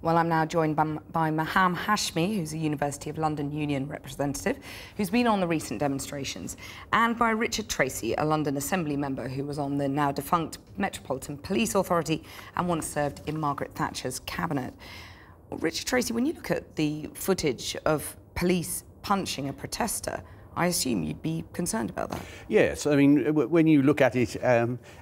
Well, I'm now joined by Maham Hashmi, who's a University of London Union representative, who's been on the recent demonstrations, and by Richard Tracey, a London Assembly member who was on the now defunct Metropolitan Police Authority and once served in Margaret Thatcher's cabinet. Well, Richard Tracey, when you look at the footage of police punching a protester, I assume you'd be concerned about that. Yes, I mean, when you look at it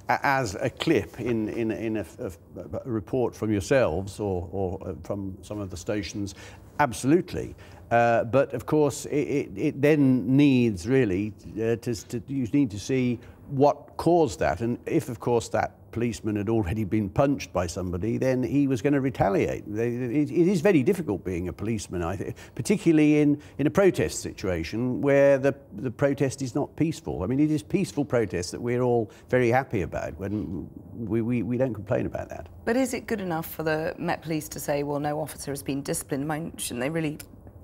as a clip in a report from yourselves or from some of the stations, absolutely. But of course, it then needs really you need to see what caused that, and if, of course, that policeman had already been punched by somebody, then he was going to retaliate. It is very difficult being a policeman, I think, particularly in a protest situation where the protest is not peaceful. I mean, it is peaceful protest that we're all very happy about. When we don't complain about that. But is it good enough for the Met Police to say, well, no officer has been disciplined? Shouldn't they really?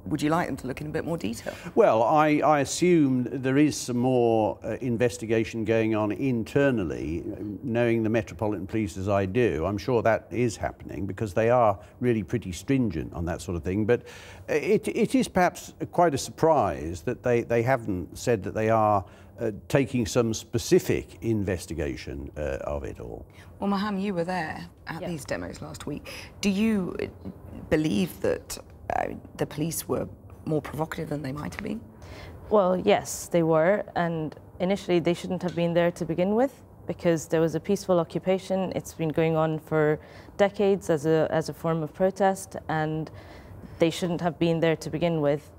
Would you like them to look in a bit more detail? Well, I assume there is some more investigation going on internally, knowing the Metropolitan Police as I do. I'm sure that is happening because they are really pretty stringent on that sort of thing. But it is perhaps quite a surprise that they haven't said that they are taking some specific investigation of it all. Well, Maham, you were there at these demos last week. Do you believe that the police were more provocative than they might have been? Well, yes, they were, and initially they shouldn't have been there to begin with because there was a peaceful occupation. It's been going on for decades as a form of protest, and they shouldn't have been there to begin with.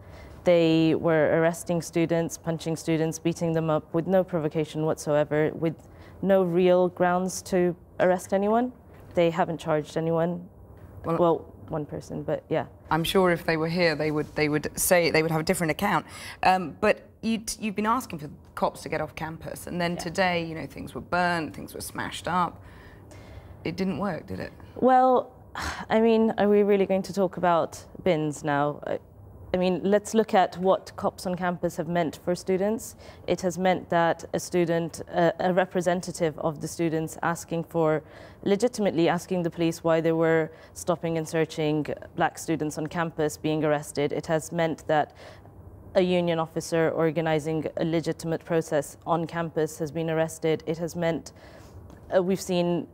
They were arresting students, punching students, beating them up with no provocation whatsoever, with no real grounds to arrest anyone. They haven't charged anyone. Well, one person, but yeah. I'm sure if they were here, they would say they would have a different account. But you've been asking for cops to get off campus, and then today, you know, things were burnt, things were smashed up. It didn't work, did it? Well, I mean, are we really going to talk about bins now? I mean, let's look at what cops on campus have meant for students. It has meant that a student, a representative of the students legitimately asking the police why they were stopping and searching black students on campus being arrested. It has meant that a union officer organizing a legitimate process on campus has been arrested. It has meant we've seen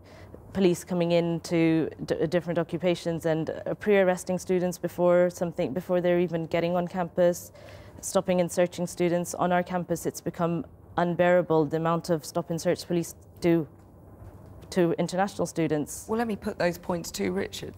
police coming into different occupations and pre-arresting students before they're even getting on campus, stopping and searching students on our campus. It's become unbearable, the amount of stop and search police do to international students. Well, let me put those points to Richard.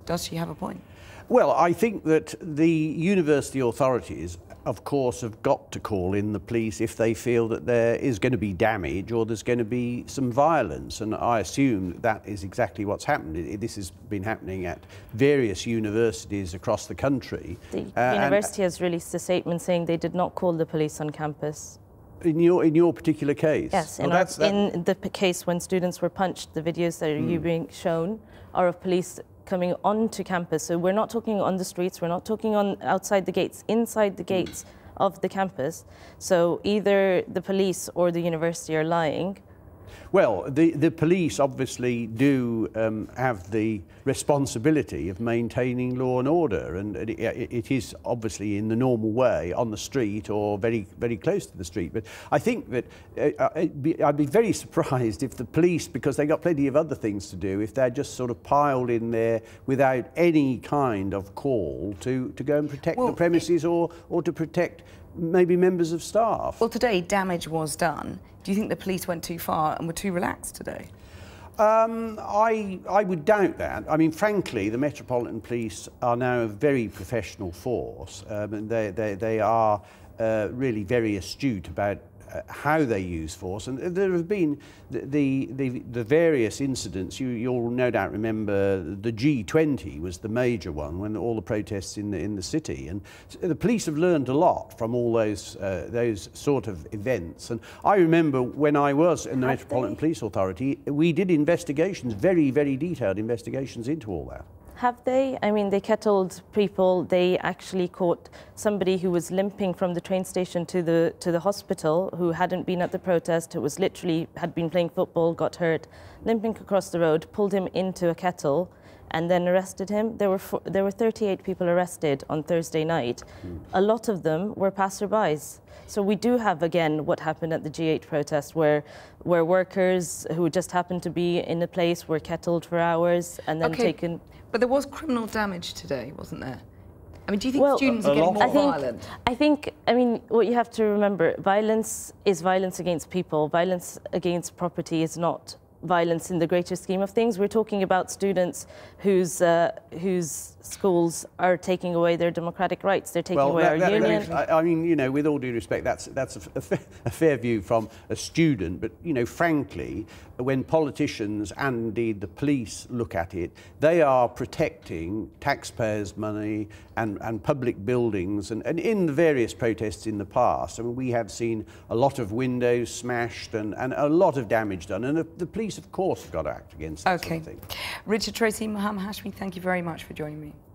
Does she have a point? Well, I think that the university authorities, of course, have got to call in the police if they feel that there is going to be damage or there's going to be some violence. And I assume that is exactly what's happened. This has been happening at various universities across the country. The university has released a statement saying they did not call the police on campus. In your particular case? Yes, in the case when students were punched, the videos that are being shown are of police coming onto campus. So we're not talking on the streets, we're not talking on outside the gates, inside the gates of the campus. So either the police or the university are lying. Well, the police obviously do have the responsibility of maintaining law and order, and it is obviously in the normal way on the street or very, very close to the street. But I think that I'd be very surprised if the police, because they've got plenty of other things to do, if they're just sort of piled in there without any kind of call to go and protect the premises or to protect maybe members of staff. Well, today damage was done. Do you think the police went too far and were too relaxed today? I would doubt that. I mean, frankly, the Metropolitan Police are now a very professional force. And they are really very astute about how they use force, and there have been the various incidents. You'll no doubt remember the G20 was the major one when all the protests in the city, and the police have learned a lot from all those sort of events. And I remember when I was in the Metropolitan Police Authority, we did investigations, very, very detailed investigations into all that. Have they? I mean, they kettled people. They actually caught somebody who was limping from the train station to the hospital, who hadn't been at the protest, who was literally had been playing football, got hurt, limping across the road, pulled him into a kettle, and then arrested him. There were 38 people arrested on Thursday night. A lot of them were passerbys. So we do have, again, what happened at the G8 protest, where workers who just happened to be in a place were kettled for hours and then taken... But there was criminal damage today, wasn't there? I mean, do you think students are getting more violent? I mean, what you have to remember, violence is violence against people. Violence against property is not violence in the greater scheme of things. We're talking about students whose schools are taking away their democratic rights. They're taking away our union. I mean, you know, with all due respect, that's a fair view from a student. But, you know, frankly, when politicians and indeed the police look at it, they are protecting taxpayers' money and public buildings. And in the various protests in the past, I mean, we have seen a lot of windows smashed and a lot of damage done. And the police, of course, have got to act against that sort of thing. Richard Tracey, Maham Hashmi, thank you very much for joining me.